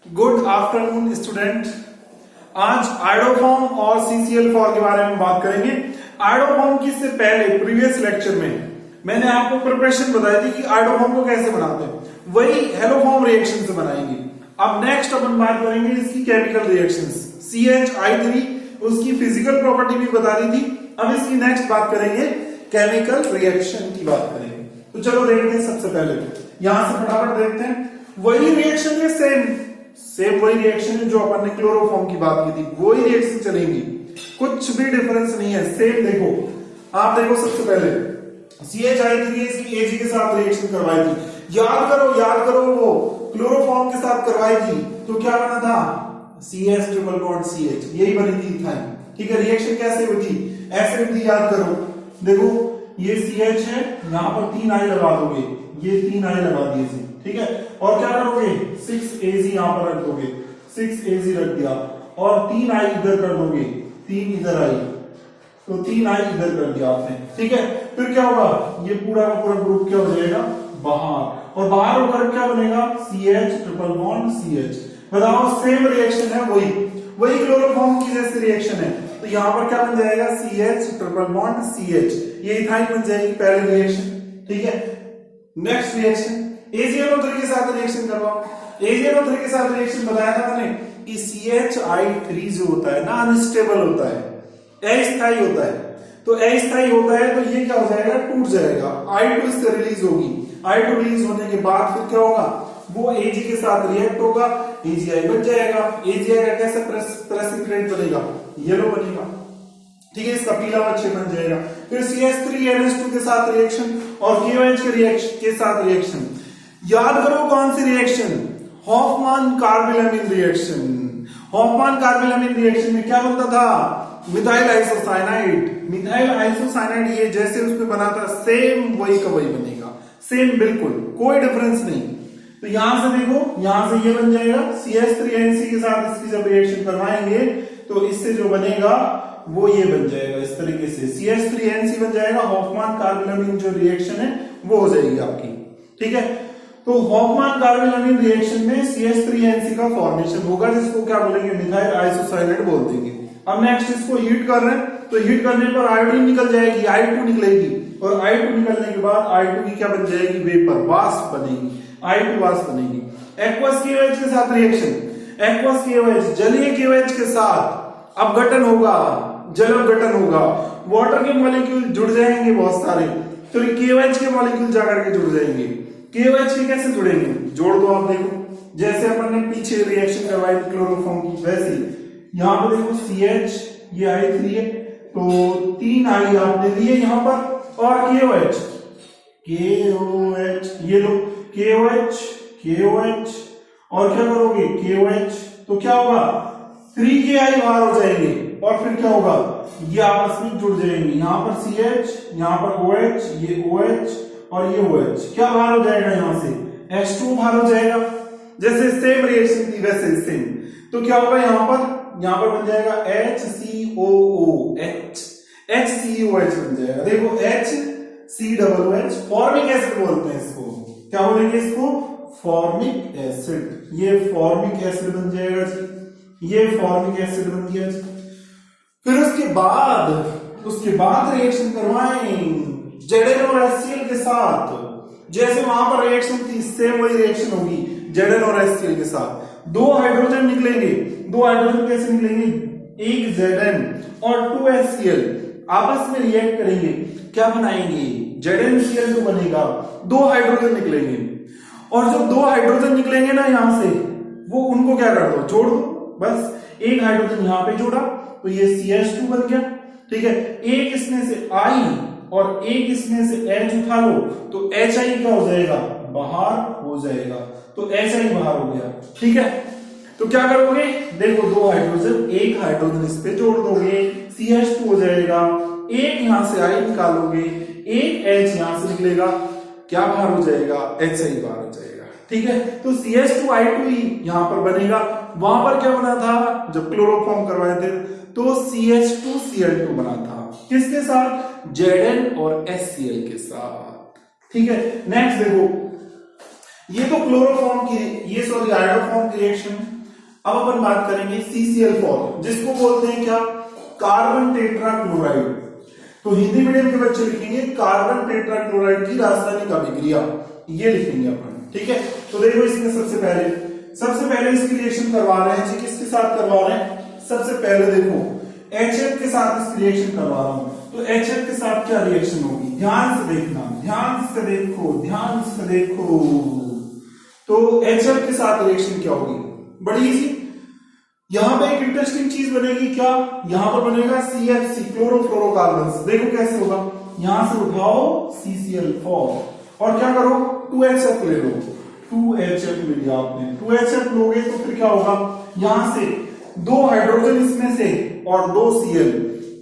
Good afternoon student. आज iodoform और CCl4 के बारे में बात करेंगे। आयोडोफॉर्म की से पहले प्रीवियस लेक्चर में मैंने आपको प्रिपरेशन बताई थी कि आयोडोफॉर्म को कैसे बनाते हैं, वही हेलोफॉर्म रिएक्शन से बनाएंगे। अब नेक्स्ट अपन बात करेंगे इसकी केमिकल रिएक्शंस। CH3 उसकी फिजिकल प्रॉपर्टी भी बता दी थी। अब इसकी नेक्स्ट बात करेंगे केमिकल रिएक्शन की बात करेंगे। तो चलो देखते हैं। सबसे पहले यहां से फटाफट देखते हैं। वही रिएक्शन है, सेम वही रिएक्शन है जो अपन ने क्लोरोफॉर्म की बात की थी, वही रिएक्शन चलेंगी, कुछ भी डिफरेंस नहीं है, सेम। देखो आप देखो, सबसे पहले CH3 इसकी Ag के साथ रिएक्शन करवाई थी। याद करो वो क्लोरोफॉर्म के साथ करवाई थी तो क्या बना था? CH ट्रिपल बॉन्ड CH, यही बनी थी इथाइन। ठीक है, रिएक्शन कैसे हुई थी? ऐसे हुई थी, याद करो। देखो ये CH है, यहां पर 3 I लगा दोगे, ये 3 I लगा दिए, ठीक है। और क्या करोगे? 6Ag यहां पर रख दोगे, 6Ag रख दिया और 3 I इधर कर दोगे, 3 इधर आई तो 3 I इधर कर दिया आपने, ठीक है। फिर क्या होगा? ये पूरा का पूरा ग्रुप क्या हो जाएगा? बाहर, और बाहर होकर क्या बनेगा? CH triple bond CH। बताओ, सेम रिएक्शन है, वही क्लोरोफॉर्म की जैसी रिएक्शन है। तो यहां पर क्या बन जाएगा? CH ट्रिपल बॉन्ड CH, ये इथाइन बन जाएगी पहली रिएक्शन, ठीक है। नेक्स्ट रिएक्शन AgNO3 के साथ रिएक्शन करवाओ। AgNO3 के साथ रिएक्शन बताया था मैंने कि CH3 जो होता है ना, अनस्टेबल होता है, अस्थायी होता है। तो अस्थायी होता है तो ये क्या हो जाएगा? टूट जाएगा। I2 इससे रिलीज होगी। I2 रिलीज होने के बाद फिर क्या होगा? वो Ag के साथ रिएक्ट होगा, AgI बन जाएगा। AgI का कैसा प्रेसिपिटेट बनेगा? येलो बनेगा, ठीक है, इसका पीला अच्छे बन जाएगा। फिर CH3NH2 के साथ रिएक्शन और KOH के साथ रिएक्शन। याद करो कौन सी reaction? Hofmann carbylamine reaction. Hofmann carbylamine reaction में क्या बनता था? Methyl isocyanide. मिथाइल आइसोसाइनाइड ये जैसे उसमें बना था, सेम वही का वही बनेगा, सेम बिल्कुल, कोई डिफरेंस नहीं। तो यहां से देखो, यहां से ये बन जाएगा CH3NC के साथ इसकी जब रिएक्शन करवाएंगे तो इससे जो बनेगा वो ये बन जाएगा, इस तरीके से CH3NC बन जाएगा। हॉफमैन कार्बाइलअमीन जो रिएक्शन है वो हो जाएगी आपकी, ठीक है। तो हॉफमैन कार्बाइलअमीन रिएक्शन में CH3NC का फॉर्मेशन होगा, जिसको क्या बोलेंगे? मिथाइल आइसोसाइनाइड बोल देंगे। अब नेक्स्ट इसको हीट कर रहे हैं तो हीट करने पर आयोडीन निकल जाएगी, I2 निकलेगी, और I2 निकलने के बाद I2 की क्या बन जाएगी? वेपर, वाष्प बनेगी, I2 वाष्प बनेगी। एक्वस KOH के साथ रिएक्शन, एक्वस KOH जलीय KOH के साथ अब गठन होगा, जल गठन होगा। वाटर के मॉलिक्यूल जुड़ जाएंगे बहुत सारे, तो KOH के मॉलिक्यूल जाकर के जुड़ जाएंगे। KOH के कैसे जुड़ेंगे? जोड़ दो आप, देखो जैसे अपन ने पीछे रिएक्शन करवाई थी क्लोरोफॉर्म की, वैसे यहां पर देखो CH, ये I3 है तो 3 I आपने लिए यहां पर, और KOH ये लो, KOH और क्या करोगे? KOH तो क्या होगा? 3Ki बाहर हो जाएंगे और फिर क्या होगा? ये आपस में जुड़ जाएंगे। यहां पर CH, यहां पर OH, ये OH और ये OH, क्या बाहर हो जाएगा? यहां से H2 बाहर हो जाएगा। जैसे सेम रिएक्शन थी वैसे सेम। तो क्या होगा? यहां पर बन जाएगा HCOOH, HCOH बन जाएगा। देखो HCOOH, फॉर्मिक एसिड बोलते हैं इसको। क्या बोलेंगे इसको? Formic acid. ये फॉर्मिक एसिड बन जाएगा जी, ये फॉर्मिक एसिड बन गया जी। फिर उसके बाद रिएक्शन करवाएं Zn और HCl के साथ। जैसे वहां पर रिएक्शन थी, सेम वही रिएक्शन होगी Zn और HCl के साथ। 2 हाइड्रोजन निकलेंगे। 2 हाइड्रोजन कैसे निकलेंगे? एक Zn और 2 HCl आपस में रिएक्ट करेंगे, क्या बनाएंगे? ZnCl2 बनेगा। 2 हाइड्रोजन निकलेंगे, और जब 2 हाइड्रोजन निकलेंगे ना यहां से, वो उनको क्या कर दो? जोड़ दो, बस। एक हाइड्रोजन यहां पे जोड़ा तो ये CH2 बन गया, ठीक है। एक इसमें से I और एक इसमें से H उठा लो तो HI क्या हो जाएगा? बाहर हो जाएगा। तो HI बाहर हो गया, ठीक है। तो क्या करोगे? देखो 2 हाइड्रोजन, एक हाइड्रोजन इस पे जोड़ दोगे, CH2 हो जाएगा। एक यहां से I निकालोगे, एक H यहां से निकलेगा, क्या बाहर हो जाएगा? HI बाहर हो जाएगा, ठीक है। तो CH2I2 यहां पर बनेगा। वहां पर क्या बना था? जब क्लोरोफॉर्म करवाए थे तो CH2Cl2 बना था। किसके साथ? Zn और HCl के साथ, ठीक है। नेक्स्ट देखो, ये तो क्लोरोफॉर्म की, ये सॉरी आयोडोफॉर्म की रिएक्शन। अब अपन बात करेंगे CCl4, जिसको बोलते हैं क्या, कार्बन टेट्राक्लोराइड। तो हिंदी मीडियम के बच्चे लिखेंगे कार्बन टेट्राक्लोराइड की रासायनिक अभिक्रिया, ये लिखेंगे अपन, ठीक है। तो देखो इसमें सबसे पहले इसकी रिएक्शन करवा रहे हैं जी, किसके साथ करवा रहे हैं, सबसे पहले देखो HF के साथ इसकी रिएक्शन करवा रहा हूं। तो HF के साथ क्या रिएक्शन होगी, ध्यान से देखना, ध्यान से देखो। तो HF के साथ रिएक्शन क्या होगी, बड़ी इजी। यहां पे एक इंटरेस्टिंग चीज बनेगी, क्या, यहां पर बनेगा CFC, क्लोरोफ्लोरोकार्बन। देखो कैसे होगा, यहां से उठाओ CCl4 और क्या करो 2HF ले लो, 2HF ले लिया आपने। 2HF लोगे तो फिर क्या होगा, यहां से 2 हाइड्रोजन इसमें से और 2 Cl,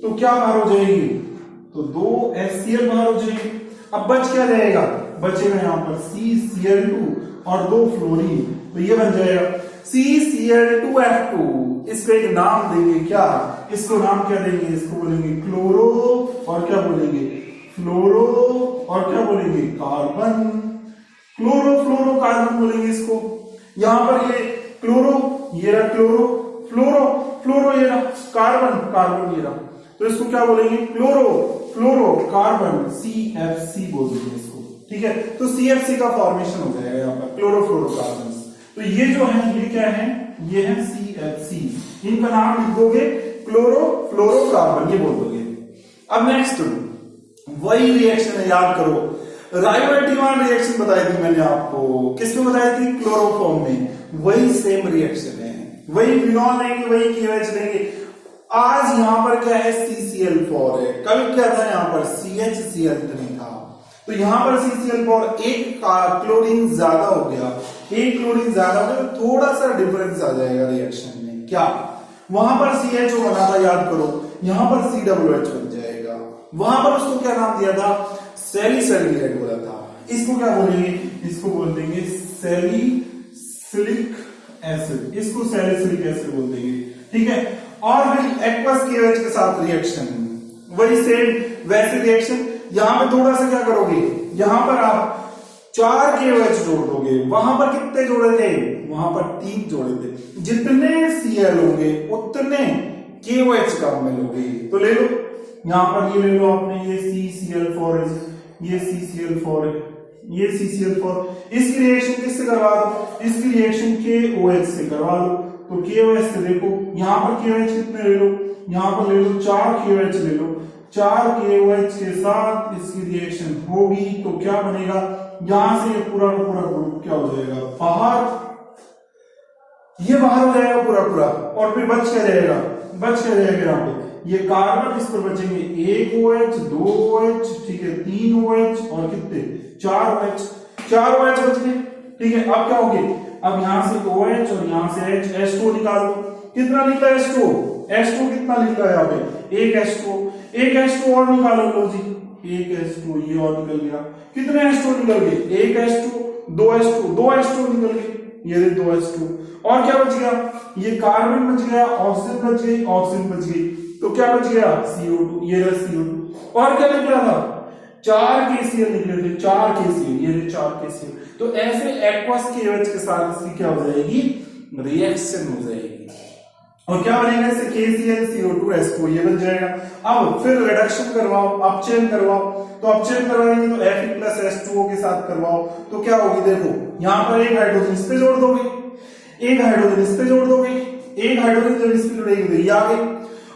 तो क्या बाहर हो जाएगी, तो 2 HCl बाहर हो जाएगी। अब बच क्या जाएगा, बचेगा यहां पर CCl2 और 2 फ्लोरीन, तो ये बन जाएगा CCl2F2। इसको एक नाम देंगे, क्या, इसको नाम क्या देंगे, इसको बोलेंगे क्लोरो और क्या बोलेंगे फ्लोरो और क्या बोलेंगे कार्बन, क्लोरोफ्लोरोकार्बन बोलेंगे इसको। यहां पर ये क्लोरो, ये रहा क्लोरो, फ्लोरो ये रहा कार्बन ये रहा, तो इसको क्या बोलेंगे क्लोरोफ्लोरोकार्बन, CFC बोल देंगे इसको, ठीक है। तो CFC का फॉर्मेशन हो जाएगा यहाँ पर क्लोरोफ्लोरोकार्बन। तो ये जो है, ये क्या है, ये है CFC, इनका नाम लिख दोगे क्लोरोफ्लोरोकार्बन, ये बोल दोगे। अब नेक्स्ट वही रिएक्शन है, याद करो, रायोएटिवान रिएक्शन बताई थी मैंने आपको, किसमें बताई थी, क्लोरोफॉर्म में। वही सेम रिएक्शन है, वही फिनॉल लेंगे, वही KOH लेंगे। आज यहां पर क्या है, CCl4 है, कल क्या था यहाँ पर CHCl3 था। तो यहां पर CCl4 एक क्लोरीन ज्यादा हो गया, तो थोड़ा सा डिफरेंस आ जाएगा रिएक्शन में, क्या, वहां पर CHO बना था, याद करो, यहां पर COOH बन जाएगा। वहां पर उसको क्या नाम दिया था, सैलिसिलिकेट बोला था। इसको क्या बोलेंगे, इसको बोल देंगे सैलिसिलिक एसिड, इसको सैलिसिलिक एसिड बोल देंगे, ठीक है। और फिर एक्वस KOH के साथ रिएक्शन, वही सेम वैसे रिएक्शन। यहां पे थोड़ा सा क्या करोगे, यहां पर आप 4 KOH जोड़ दोगे, वहां पर कितने जोड़े थे, वहां पर 3 जोड़े थे। जितने Cl होंगे उतने KOH का मिलोगे, तो ले लो, यहां पर ये ले लो आपने, ये CCl4 है, ये CCl4 है, ये CCl4। इसकी रिएक्शन किससे करवा दो, इसकी रिएक्शन KOH से करवा दो। तो KOH से देखो, यहां पर KOH कितने ले लो, यहां पर ले लो 4 KOH ले लो, 4 KOH के साथ इसकी रिएक्शन होगी, तो क्या बनेगा, यहां से ये पूरा ग्रुप क्या हो जाएगा, बाहर, ये बाहर हो जाएगा पूरा, और फिर बच क्या जाएगा यहाँ पे, ये कार्बन, इस पर बचेंगे 1 OH, 2 OH, ठीक है, 3 OH और कितने 4 OH बच गए, ठीक है। अब क्या होंगे, अब यहां से OH और यहां से H, H2 निकाल दो, कितना निकला H2 कितना निकला यहाँ पे, एक H2 और निकालो, लो जी, एक H2 ये और निकल गया, कितने H2 निकल गए, एक H2, दो H2 निकल गए, ये 2 H2, और क्या बच गया, ये कार्बन बच गया, ऑक्सीजन बच गई, तो क्या बच गया CO2, ये रहा CO2, और क्या निकला था 4 KCl निकले थे, 4 KCl, ये 4 KCl। तो ऐसे एक्वस KOH के साथ इसकी क्या हो जाएगी, रिएक्शन हो जाएगी, और क्या बनेगा, इससे KClCO2H2 ये बन जाएगा। अब फिर रिडक्शन करवाओ, अपचयन करवाओ, तो अपचयन करवाएंगे तो Fe+H2O के साथ करवाओ, तो क्या होगी, देखो यहां पर एक हाइड्रोजन इस पे जोड़ दोगे, एक हाइड्रोजन इस पे जोड़ दोगे, एक हाइड्रोजन जब इस पे जुड़ेगी तो ये आ गई,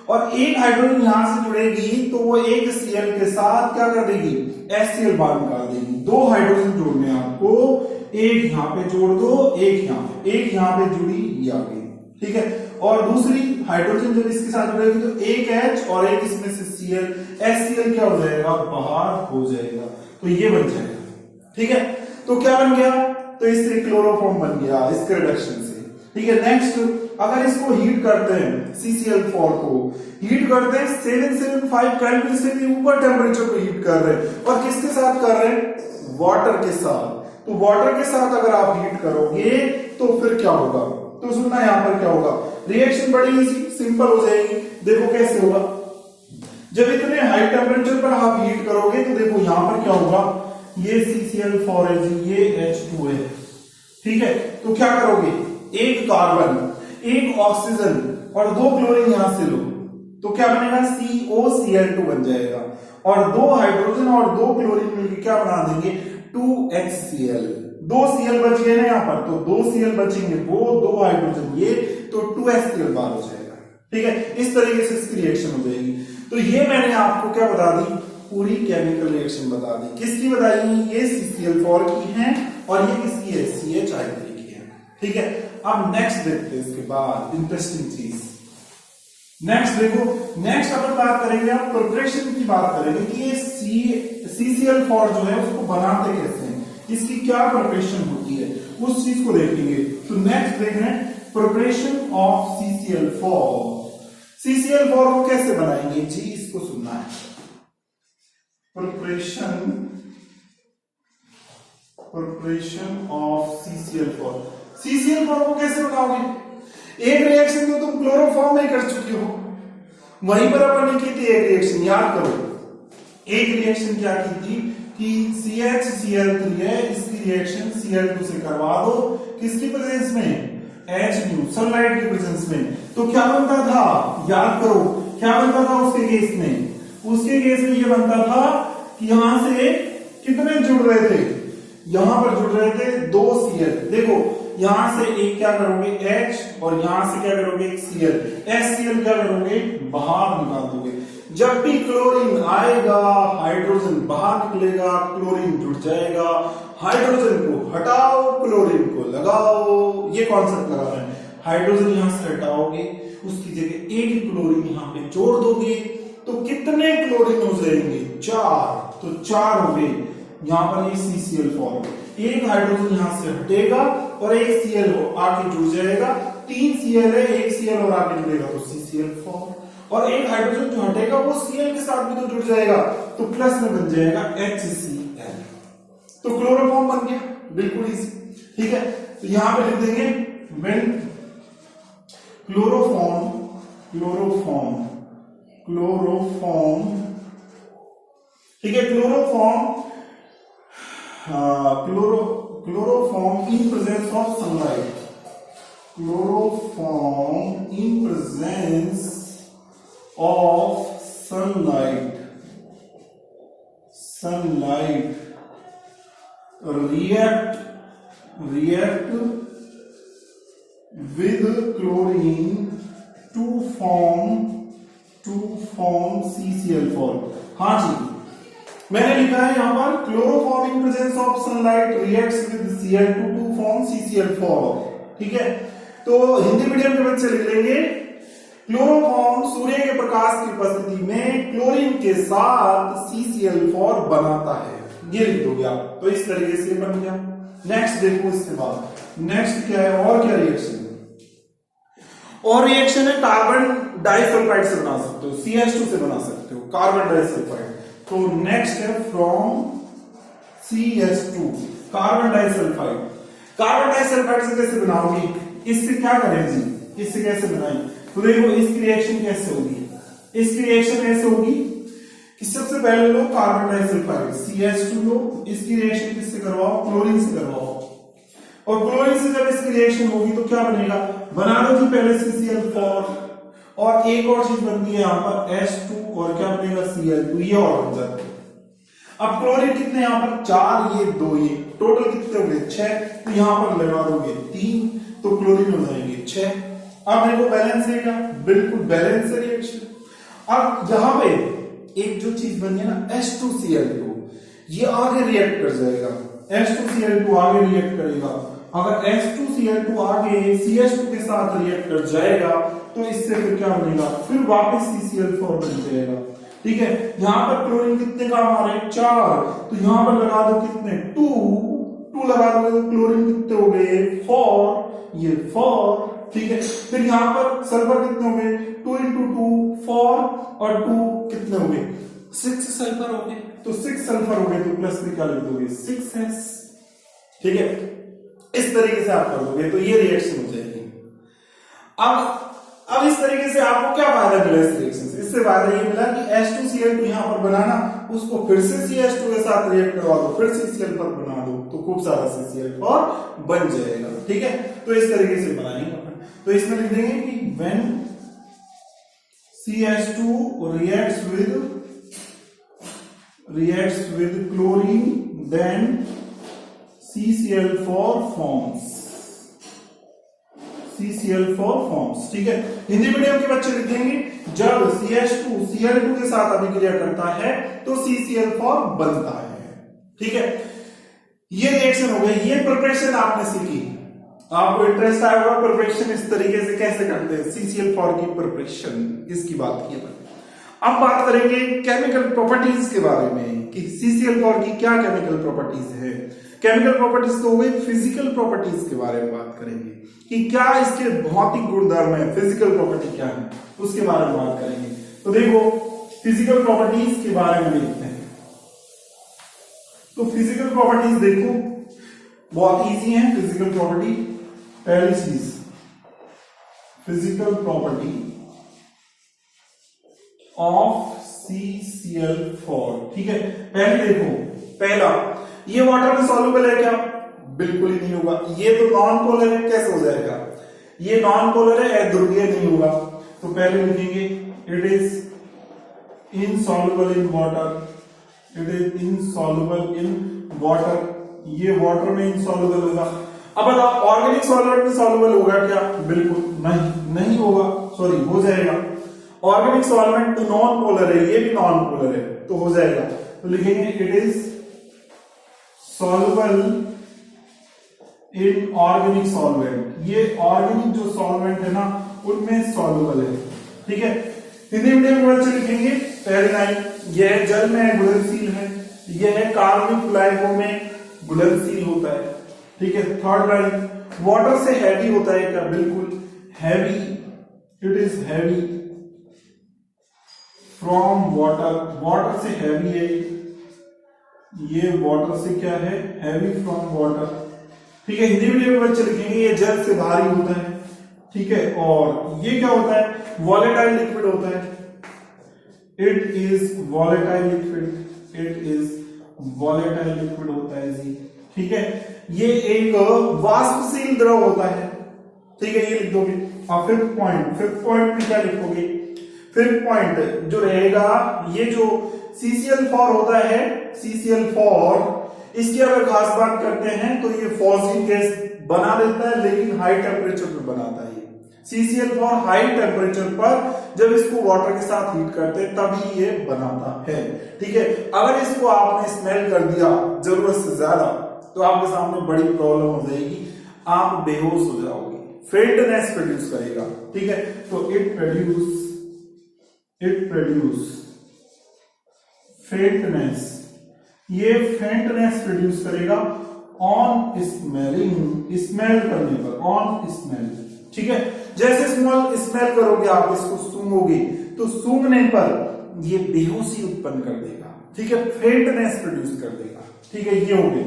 और एक हाइड्रोजन यहां से जुड़ेगी तो वो एक Cl के साथ क्या कर देगी, HCl बाहर निकाल देगी। 2 हाइड्रोजन जोड़ने आपको, एक यहां पे जोड़ दो, एक यहां पे जुड़ी, ये आ गई, ठीक है। और दूसरी हाइड्रोजन जब इसके साथ जुड़ेगी तो एक H और एक इसमें से Cl, HCl क्या हो जाएगा, बाहर हो जाएगा, तो ये बन जाएगा, ठीक है। तो क्या बन गया, तो इससे क्लोरोफॉर्म बन गया इसके रिडक्शन से, ठीक है। नेक्स्ट, अगर इसको हीट करते हैं, CCl4 को हीट करते हैं 775 केल्विन से भी ऊपर टेम्परेचर पे हीट कर रहे हैं, और किसके साथ कर रहे हैं, वाटर के साथ। तो वाटर के साथ अगर आप हीट करोगे तो फिर क्या होगा, तो सुनना यहां पर क्या होगा, रिएक्शन बड़ी इजी सिंपल हो जाएगी। देखो कैसे होगा, जब इतने हाई टेम्परेचर पर आप हीट करोगे तो देखो यहां पर क्या होगा, ये CCl4 है जी, ये H2 है, ठीक है, तो क्या करोगे, एक कार्बन, एक ऑक्सीजन और दो क्लोरीन यहां से लो, तो क्या बनेगा, COCl2 बन जाएगा, और दो हाइड्रोजन और दो क्लोरीन मिलकर क्या बना देंगे, 2HCl। दो Cl बच गए ना यहाँ पर, तो दो Cl बचेंगे, वो दो हाइड्रोजन ये, तो 2HCl बार हो जाएगा। ठीक है, इस तरीके से इसकी रिएक्शन हो जाएगी। तो ये मैंने आपको क्या बता दी, पूरी केमिकल रिएक्शन बता दी। किसकी बताई, ये CCl4 की है और ये किसकी है, CH3 की है। ठीक है, अब नेक्स्ट देखते हैं इसके बाद इंटरेस्टिंग चीज। नेक्स्ट देखो, नेक्स्ट अपन बात करेंगे, आप प्रिपरेशन की बात करेंगे कि ये CCl4 जो है उसको बनाते कैसे हैं, इसकी क्या प्रिपरेशन होती है, उस चीज को देखेंगे। तो नेक्स्ट देख रहे हैं प्रिपरेशन ऑफ CCl4। CCl4 को कैसे बनाएंगे जी, इसको सुनना है। प्रिपरेशन ऑफ CCl4 को कैसे बनाओगे, एक रिएक्शन तो तुम क्लोरोफॉर्म में कर चुके हो, वहीं पर अपन ने की थी एक रिएक्शन, याद करो। एक रिएक्शन क्या की थी कि CHCl3 है, इसकी रिएक्शन Cl2 से करवा दो, किसकी प्रेजेंस में, H2 सनलाइट की प्रेजेंस में। तो क्या बनता था, याद करो क्या बनता था उसके केस में, उसके केस में ये बनता था कि यहां से कितने जुड़ रहे थे, यहां पर जुड़ रहे थे दो Cl। देखो यहां से एक क्या करोगे H और यहां से क्या करोगे एक Cl, HCl क्या करोगे बाहर निकाल दोगे। जब भी क्लोरीन आएगा हाइड्रोजन बाहर निकलेगा, क्लोरीन जुड़ जाएगा, हाइड्रोजन को हटाओ क्लोरीन को लगाओ, ये कॉन्सेप्ट लगा रहे हैं। हाइड्रोजन यहां से हटाओगे, उसकी जगह एक क्लोरीन यहां पे जोड़ दोगे, तो कितने क्लोरीन हो जाएंगे, 4, तो 4 हो गए। यहां पर ये CCl4, एक हाइड्रोजन यहां से हटेगा और एक Cl आके जुड़ जाएगा, 3 Cl है, एक Cl और आके जुड़ेगा तो CCl4, और एक हाइड्रोजन जो हटेगा वो Cl के साथ भी तो जुड़ जाएगा, तो प्लस में बन जाएगा HCl, तो क्लोरोफॉर्म बन गया, बिल्कुल इजी। ठीक है, तो यहां पे लिख देंगे व्हेन क्लोरोफॉर्म ठीक है, chloroform in presence of sunlight, chloroform in presence of sunlight react with chlorine to form CCl4। हाँ जी, मैंने लिखा है यहां पर chloroform in presence of sunlight reacts with Cl2 to form CCl4। ठीक है, तो हिंदी मीडियम के बच्चे लिख लेंगे क्लोरोफॉर्म सूर्य के प्रकाश की उपस्थिति में क्लोरीन के साथ CCl4 बनाता है, ये लिख दोगे आप, तो इस तरीके से बन गया। नेक्स्ट देखो, इसके बाद नेक्स्ट क्या है, और क्या रिएक्शन है, और रिएक्शन है कार्बन डाइसल्फाइड से बना सकते हो, CH2 से बना सकते हो कार्बन डाइसल्फाइड। तो नेक्स्ट है from CH2 carbon disulphide. Carbon disulphide से कैसे बनाओगे, इससे क्या करें जी, इससे कैसे बनाएं, तो देखो इसकी रिएक्शन कैसे होगी, इसकी रिएक्शन ऐसे होगी कि सबसे पहले लो कार्बन डाइसल्फाइड CH2 लो, इसकी रिएक्शन किससे करवाओ, क्लोरीन से करवाओ, और क्लोरीन से जब इसकी रिएक्शन होगी तो क्या बनेगा, बना दो जी पहले CCl4, और एक और चीज बनती है यहां पर H2 और क्या बनेगा Cl2, ये और बन जाता है। अब क्लोरीन कितने यहां पर 4, ये 2, ये टोटल कितने हो गए 6, तो यहां पर लगा दोगे 3, तो क्लोरीन हो जाएंगे 6। अब देखो बैलेंस है क्या, बिल्कुल बैलेंस है रिएक्शन। अब जहां पे एक जो चीज बनी है ना H2Cl2, ये आगे रिएक्ट कर जाएगा, H2Cl2 आगे रिएक्ट करेगा। अगर H2Cl2 आगे CH2 के साथ रिएक्ट कर जाएगा तो इससे फिर क्या बनेगा, फिर वापस CCl4 बन जाएगा। ठीक है, यहां पर क्लोरीन कितने काम आ रहे हैं 4, तो यहां पर लगा दो कितने 2 लगा दोगे तो क्लोरीन कितने हो गए 4, ये 4। ठीक है, फिर यहां पर सल्फर कितने हो गए 2 into 2 4, और 2 कितने हो गए 6 सल्फर हो गए, तो 6 सल्फर हो गए, तो प्लस में क्या लिख दोगे 6s। ठीक है, इस तरीके से आप कर दोगे तो ये रिएक्शन हो जाएगी। अब इस तरीके से आपको क्या फायदा मिला इस रिएक्शन से, इससे फायदा ये मिला कि H2Cl2 यहां पर बनाना उसको फिर से CH2 के साथ रिएक्ट करवा दो, फिर CCl4 बना दो, तो खूब सारा CCl4 बन जाएगा। ठीक है, तो इस तरीके से बनाएंगे अपन। तो इसमें लिख देंगे कि when CH2 reacts with chlorine, then CCl4 forms। CCl4 forms। ठीक है, हिंदी मीडियम के बच्चे लिखेंगे जब CH2 Cl2 के साथ अभिक्रिया करता है तो CCl4 बनता है। ठीक है, ये रिएक्शन हो गई, ये प्रिपरेशन आपने सीखी। आपको इंटरेस्ट आया होगा प्रिपरेशन इस तरीके से कैसे करते हैं, CCl4 की प्रिपरेशन, इसकी बात की अपन। अब बात करेंगे केमिकल प्रॉपर्टीज के बारे में कि CCl4 की क्या केमिकल प्रॉपर्टीज है। केमिकल प्रॉपर्टीज तो हो गई, फिजिकल प्रॉपर्टीज के बारे में बात करेंगे कि क्या इसके भौतिक गुणधर्म है, फिजिकल प्रॉपर्टी क्या है, उसके बारे में बात करेंगे। तो देखो फिजिकल प्रॉपर्टीज के बारे में देखते हैं। तो फिजिकल प्रॉपर्टीज देखो बहुत इजी है। फिजिकल प्रॉपर्टी, पहली चीज फिजिकल प्रॉपर्टी ऑफ CCl4। ठीक है, पहले देखो, पहला ये वाटर में सॉल्युबल है क्या? बिल्कुल ही नहीं होगा। ये तो नॉन पोलर है, कैसे हो जाएगा? ये नॉन पोलर है, अध्रुवीय नहीं होगा। तो पहले लिखेंगे it is insoluble in water, it is insoluble in water, ये वाटर में इनसॉल्युबल होगा। अब बताओ ऑर्गेनिक सॉल्वेंट में सॉल्युबल होगा क्या? बिल्कुल नहीं होगा, सॉरी हो जाएगा। ऑर्गेनिक सॉल्वेंट तो नॉन पोलर है, ये भी नॉन पोलर है, तो हो जाएगा। तो लिखेंगे it is soluble in organic solvent, ये ऑर्गेनिक जो सॉल्वेंट है ना उनमें सॉल्युबल है। ठीक है, हिंदी मीडियम में बच्चे लिखेंगे पहली लाइन, यह जल में घुलनशील है, यह कार्बनिक फ्लाइको में घुलनशील होता है। ठीक है, थर्ड लाइन, वाटर से हैवी होता है क्या? बिल्कुल heavy, it is heavy from water, water से हैवी है, ये वाटर से क्या है? Heavy from water. ठीक है, हिंदी मीडियम में बच्चे लिखेंगे ये जल से भारी होता है। ठीक है, और ये क्या होता है? वॉलेटाइल लिक्विड होता है, it is volatile liquid, it is volatile liquid होता है जी। ठीक है, ये एक वाष्पशील द्रव होता है। ठीक है, ये लिख दोगे। और फिफ्थ पॉइंट में क्या लिखोगे? फिफ्थ पॉइंट जो रहेगा, ये जो CCl4 होता है, CCl4 इसकी अगर खास बात करते हैं तो ये फॉस्फिक गैस बना देता है, लेकिन हाई टेम्परेचर पर बनाता है। CCl4 हाई टेम्परेचर पर जब इसको वाटर के साथ हीट करते हैं तभी ये बनाता है। ठीक है, अगर इसको आपने स्मेल कर दिया जरूरत से ज्यादा तो आपके सामने बड़ी प्रॉब्लम हो जाएगी, आप बेहोश हो जाओगे, फेंटनेस प्रोड्यूस करेगा। ठीक है, तो इट प्रोड्यूस फेंटनेस, ये फेंटनेस प्रोड्यूस करेगा ऑन स्मेलिंग, स्मेल करने पर, ऑन स्मेल। ठीक है, जैसे स्मेल करोगे आप, इसको सूंघोगे तो सूंघने पर ये बेहोशी उत्पन्न कर देगा। ठीक है, फेंटनेस प्रोड्यूस कर देगा। ठीक है, ये हो गए।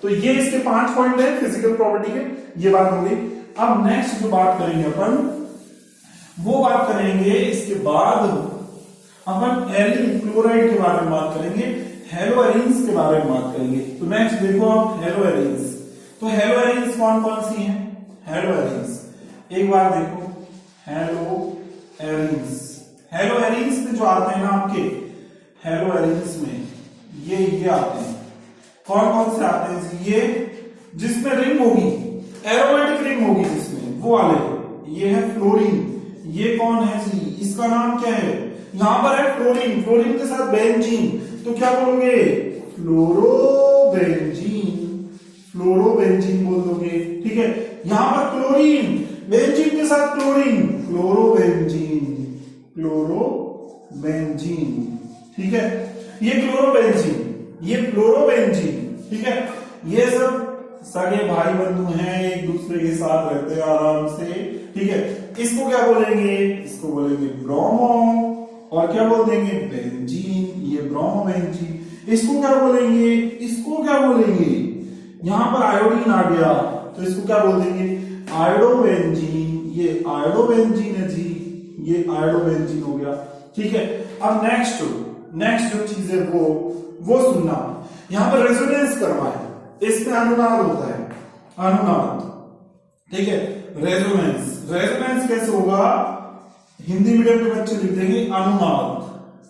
तो ये इसके 5 पॉइंट है फिजिकल प्रॉपर्टी के, ये बात हो गई। अब नेक्स्ट जो बात करेंगे अपन, वो बात करेंगे इसके बाद अपन एरिल क्लोराइड के बारे में बात करेंगे, हेलोएरिन्स के बारे में बात करेंगे। तो नेक्स्ट देखो आप हेलोएरिन्स। तो हेलोएरिन्स कौन कौन सी हैं? हेलोएरिन्स एक बार देखो, हेलोएरिन्स में जो आते हैं ना आपके, हेलोएरिन्स में ये आते हैं। कौन कौन से आते हैं? ये जिसमें रिंग होगी, एरोमेटिक रिंग होगी जिसमें, वो वाले। ये है फ्लोरीन, ये कौन है जी? इसका नाम क्या है? यहां पर है फ्लोरीन, फ्लोरीन के साथ बेंजीन, तो क्या बोलोगे? फ्लोरोबेंजीन बोल दोगे। ठीक है, यहां पर क्लोरीन, बेंजीन के साथ क्लोरीन, क्लोरोबेंजीन। ठीक है, ये क्लोरोबेंजीन, ये फ्लोरोबेंजीन। ठीक है, ये सब सगे भाई बंधु हैं, एक दूसरे के साथ रहते हैं आराम से। ठीक है, इसको क्या बोलेंगे? इसको बोलेंगे ब्रोमो, और क्या बोल देंगे? बेंजीन, ये ब्रोमोबेंजीन। इसको क्या बोलेंगे? इसको क्या बोलेंगे? यहां पर आयोडीन आ गया तो इसको क्या बोल देंगे? आयोडोबेंजीन, ये आयोडोबेंजीन है जी, ये आयोडोबेंजीन हो गया। ठीक है, अब नेक्स्ट नेक्स्ट जो चीज है वो सुनना। यहां पर रेजोनेंस करवाए, इसमें अनुनाद होता है, अनुनाद, ठीक है। रेजोनेंस कैसे होगा, हिंदी मीडियम के बच्चे लिख देंगे अनुनाद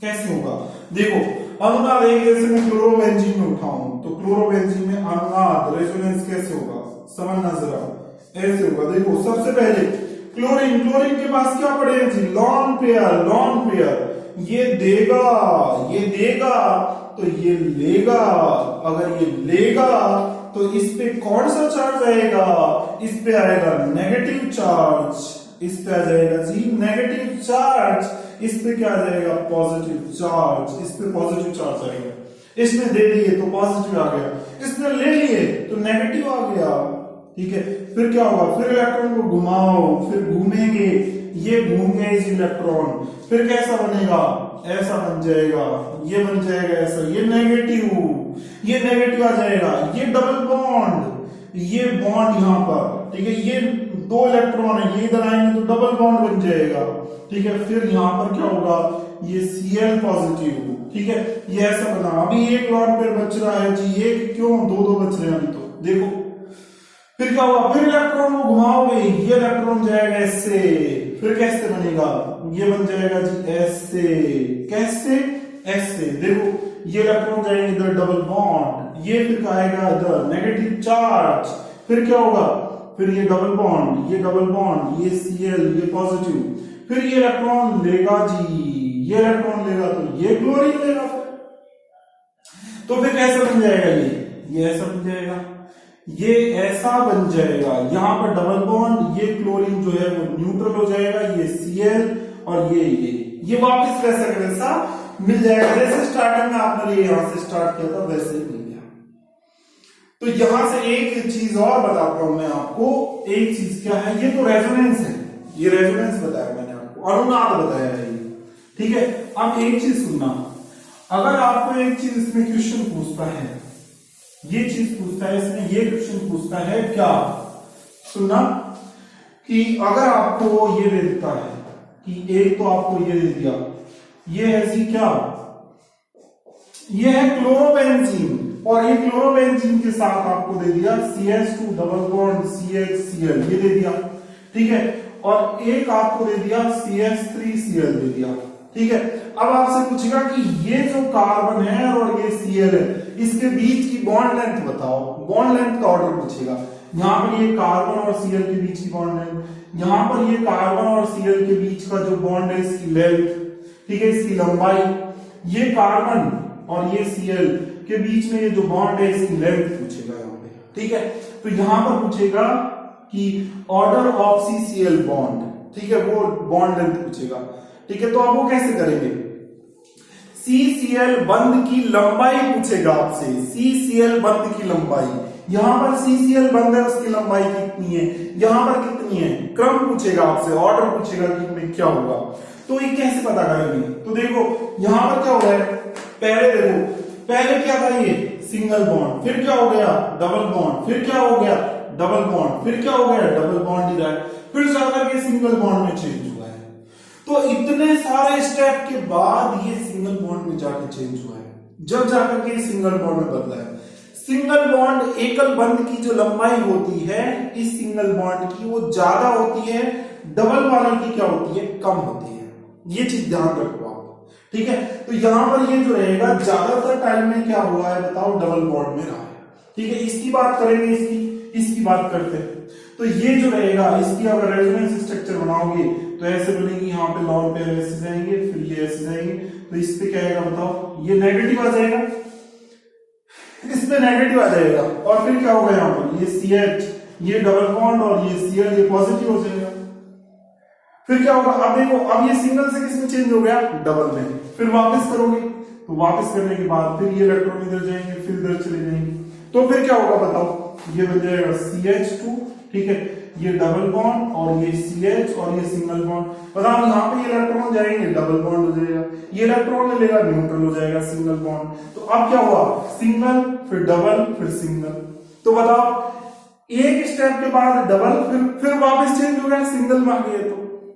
कैसे होगा। देखो अनुनाद एक जैसे मैं क्लोरोबेंजीन में उठाऊं तो क्लोरोबेंजीन में अनुनाद रेजोनेंस कैसे होगा, समझना जरा, ऐसे होगा। देखो सबसे पहले क्लोरीन के पास क्या पड़ेगा जी, लॉन पेयर, ये देगा तो ये लेगा, अगर ये लेगा तो इस पे कौन सा चार्ज आएगा, इस पे आएगा नेगेटिव चार्ज, इस पे आ जाएगा जी नेगेटिव चार्ज, इस पे क्या आ जाएगा पॉजिटिव चार्ज, इस पे पॉजिटिव चार्ज आएगा। इसने दे दिए तो पॉजिटिव आ गया, इसने ले लिए तो नेगेटिव आ गया, ठीक है। फिर क्या होगा, फिर इलेक्ट्रॉन को घुमाओ, फिर घूमेंगे, ये घूम गए इस इलेक्ट्रॉन, फिर कैसा बनेगा, ऐसा बन जाएगा, ये बन जाएगा ऐसा, ये नेगेटिव आ जाएगा, ये डबल बॉन्ड, ये बॉन्ड यहां पर, ठीक है, ये दो इलेक्ट्रॉन है, ये इधर आएंगे तो डबल बॉन्ड बन जाएगा, ठीक है। फिर यहां पर क्या होगा, ये Cl पॉजिटिव, ठीक है, ये ऐसा बना। अभी एक लॉन पेयर बच रहा है जी, एक क्यों, दो बच रहे हैं अभी तो, देखो फिर क्या हुआ, फिर इलेक्ट्रॉन को घुमाओगे, ये इलेक्ट्रॉन जाएगा ऐसे, फिर कैसे बनेगा, ये बन जाएगा जी ऐसे, कैसे, ऐसे, देखो ये इलेक्ट्रॉन जाएंगे इधर डबल बॉन्ड, ये फिर आएगा इधर नेगेटिव चार्ज, फिर क्या होगा, फिर ये डबल बॉन्ड, ये Cl, ये पॉजिटिव, फिर ये इलेक्ट्रॉन लेगा जी, ये इलेक्ट्रॉन लेगा तो ये क्लोरीन लेगा, तो फिर कैसे बन जाएगा, ये ऐसा बन जाएगा, ये ऐसा बन जाएगा, यहां पर डबल बॉन्ड, ये क्लोरीन जो है वो न्यूट्रल हो जाएगा, ये Cl और ये वापस वैसा वैसा मिल जाएगा, जैसे स्टार्टिंग में आपने यहां से स्टार्ट किया था वैसे ही मिल गया। तो यहां से एक चीज और बताता हूं मैं आपको, एक चीज क्या है, ये तो रेजोनेंस है, ये रेजोनेंस बताया मैंने आपको, अनुनाद बताया है ये, ठीक है। अब एक चीज सुनना, अगर आपको एक चीज इसमें क्वेश्चन पूछता है, ये चीज पूछता है इसमें, ये क्वेश्चन पूछता है क्या, सुनना, कि अगर आपको ये दे देता है कि एक तो आपको ये दे दिया, ये है जी क्या, ये है क्लोरोबेंजीन, और ये क्लोरोबेंजीन के साथ आपको दे दिया CH2 डबल बॉन्ड CHCl, ये दे दिया, ठीक है, और एक आपको दे दिया CH3Cl दे दिया, ठीक है। अब आपसे पूछेगा कि ये जो कार्बन है और ये Cl है, इसके बीच की बॉन्ड लेंथ बताओ, बॉन्ड लेंथ का ऑर्डर पूछेगा। यहां पर ये कार्बन और Cl के बीच की बॉन्ड लेंथ, यहां पर ये कार्बन और Cl के बीच का जो बॉन्ड है इसकी लेंथ, ठीक है, इसकी लंबाई, ये कार्बन और ये Cl के बीच में ये जो बॉन्ड है इसकी लेंथ पूछेगा यहाँ पे, ठीक है। तो यहां पर पूछेगा कि ऑर्डर ऑफ CCl बॉन्ड, ठीक है, वो बॉन्ड लेंथ पूछेगा, ठीक है। तो आप वो कैसे करेंगे, CCl बंध की लंबाई पूछेगा आपसे, CCl बंध की लंबाई, यहां पर CCl बंध है उसकी लंबाई कितनी है, यहां पर कितनी है, क्रम पूछेगा आपसे, ऑर्डर पूछेगा कि इनमें क्या होगा। तो ये कैसे पता करेंगे, तो देखो यहां पर क्या हो रहा है, पहले देखो, पहले क्या था, ये सिंगल बॉन्ड, फिर क्या हो गया डबल बॉन्ड, फिर क्या हो गया डबल बॉन्ड, फिर क्या हो गया डबल बॉन्ड ही रहा, फिर जाकर के सिंगल बॉन्ड में चेंज हुआ है। तो इतने सारे स्टेप के बाद ये सिंगल बॉन्ड में जाकर चेंज हुआ है, जब जाकर के सिंगल बॉन्ड में बदला है। सिंगल बॉन्ड एकल बंध की जो लंबाई होती है इस सिंगल बॉन्ड की वो ज्यादा होती है, डबल वाले की क्या होती है, कम होती है, ये चीज ध्यान रखो आप, ठीक है। तो यहां पर ये जो रहेगा ज्यादातर टाइम में क्या हुआ है बताओ, डबल बॉन्ड में रहा है, ठीक है। इसकी बात करेंगे, इसकी बात करते हैं। तो ये जो रहेगा, इसकी अगर रेजोनेंस स्ट्रक्चर बनाओगे तो ऐसे बनेगी, यहाँ पे लॉन पेयर ऐसे जाएंगे, फिर ये ऐसे जाएंगे, तो इस पे क्या आएगा बताओ, ये नेगेटिव आ जाएगा, इसमें नेगेटिव आ जाएगा, और फिर क्या होगा यहाँ पर, ये CH, ये डबल बॉन्ड और ये Cl, ये पॉजिटिव हो जाएगा। फिर क्या होगा, अब देखो, अब ये सिंगल से किसमें चेंज हो गया, डबल में, फिर वापस करोगे, तो वापस करने के बाद फिर ये इलेक्ट्रॉन इधर जाएंगे, फिर इधर चले जाएंगे, तो फिर क्या होगा बताओ, ये बन जाएगा CH2, ठीक है, ये डबल बॉन्ड और ये CH और ये सिंगल बॉन्ड, बताओ यहाँ पे ये इलेक्ट्रॉन जाएंगे डबल बॉन्ड हो जाएगा, ये इलेक्ट्रॉन लेगा न्यूट्रल हो जाएगा सिंगल बॉन्ड। तो अब क्या हुआ, सिंगल फिर डबल फिर सिंगल, तो बताओ एक स्टेप के बाद डबल, फिर वापस चेंज हो गया, सिंगल में आ गया,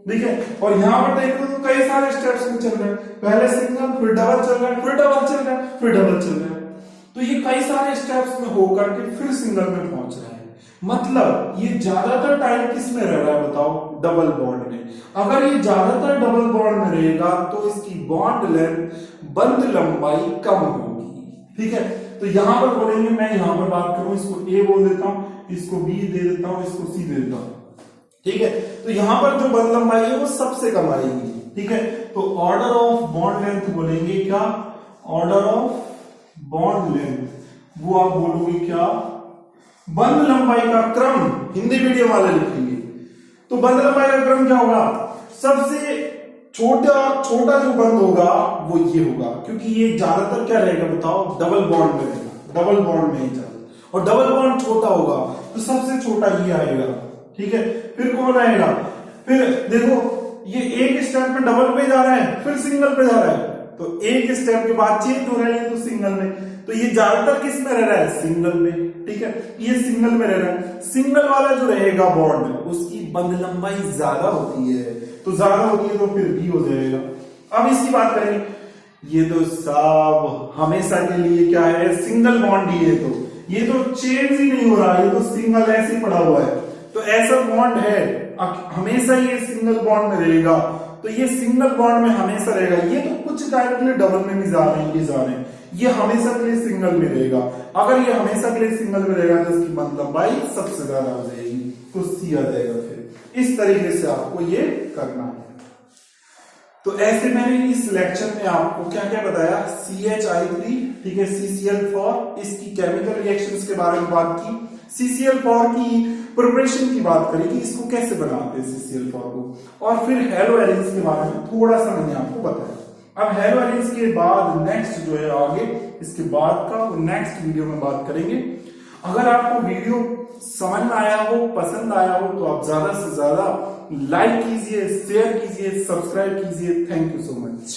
ठीक है। और यहाँ पर देख रहे हो तो कई सारे स्टेप्स में चल रहे हैं, पहले सिंगल, फिर डबल चल रहा है, फिर डबल चल रहा है, फिर डबल चल रहा है। तो ये कई सारे स्टेप्स में होकर के फिर सिंगल में पहुंच रहा है। मतलब ये ज्यादातर टाइम किस में रह रहा है बताओ? डबल बॉन्ड में। अगर ये ज्यादातर डबल बॉन्ड में रहेगा तो इसकी बॉन्ड लेंथ, बंध लंबाई कम होगी। ठीक है, तो यहां पर बोलेंगे, मैं यहां पर बात करूं, इसको ए बोल देता हूं, इसको बी दे देता हूं, इसको सी दे देता हूं। ठीक है, तो यहां पर जो बंध लंबाई है वो सबसे कम आएगी। ठीक है, तो ऑर्डर ऑफ बॉन्ड लेंथ बोलेंगे क्या? ऑर्डर ऑफ बॉन्ड लेंथ, वो आप बोलोगे क्या? बंध लंबाई का क्रम। हिंदी मीडियम वाले लिखेंगे तो बंध लंबाई का क्रम क्या होगा? सबसे छोटा जो बंध होगा वो ये होगा, क्योंकि ये ज्यादातर क्या रहेगा बताओ? डबल बॉन्ड में रहेगा, डबल बॉन्ड में ही ज्यादा, और डबल बॉन्ड छोटा होगा तो सबसे छोटा ये आएगा। ठीक है, फिर कौन आएगा? फिर देखो ये एक स्टेप में डबल पे जा रहा है, फिर सिंगल पे जा रहा है, तो एक स्टेप के बाद चेंज हो रहा है तो सिंगल में। तो ये ज्यादातर किस में रह रहा है? सिंगल में। ठीक है, ये सिंगल में रह रहा है। सिंगल वाला जो रहेगा बॉन्ड, उसकी बंध लंबाई ज्यादा होती है, तो ज्यादा होती है तो फिर भी हो जाएगा। अब इसकी बात करें, ये तो सब हमेशा के लिए क्या है? सिंगल बॉन्ड ही है, तो ये तो चेंज ही नहीं हो रहा, ये तो सिंगल ऐसे ही पड़ा हुआ है। तो ऐसा बॉन्ड है, हमेशा ये सिंगल बॉन्ड में रहेगा, तो ये सिंगल बॉन्ड में हमेशा रहेगा। ये तो कुछ टाइम के लिए डबल में भी जा रहे हैं, ये जा रहे हैं, ये हमेशा के लिए सिंगल में रहेगा। अगर ये हमेशा के लिए सिंगल में रहेगा तो इसकी बंध लंबाई सबसे ज्यादा हो जाएगी, तो सी आ जाएगा। फिर इस तरीके से आपको ये करना है। तो ऐसे मैंने इस लेक्चर में आपको क्या क्या बताया? CH3, ठीक है, CCl4, इसकी केमिकल रिएक्शंस के बारे में बात की, CCl4 की प्रिपरेशन की बात करी कि इसको कैसे बनाते हैं CCl4 को, और फिर हेलो एरेंज के बारे में थोड़ा सा मैंने आपको बताया। अब हेलो एरेंज के बाद नेक्स्ट जो है आगे इसके बाद का वो नेक्स्ट वीडियो में बात करेंगे। अगर आपको वीडियो समझ में आया हो, पसंद आया हो, तो आप ज्यादा से ज्यादा लाइक कीजिए, शेयर कीजिए, सब्सक्राइब कीजिए। Thank you so much.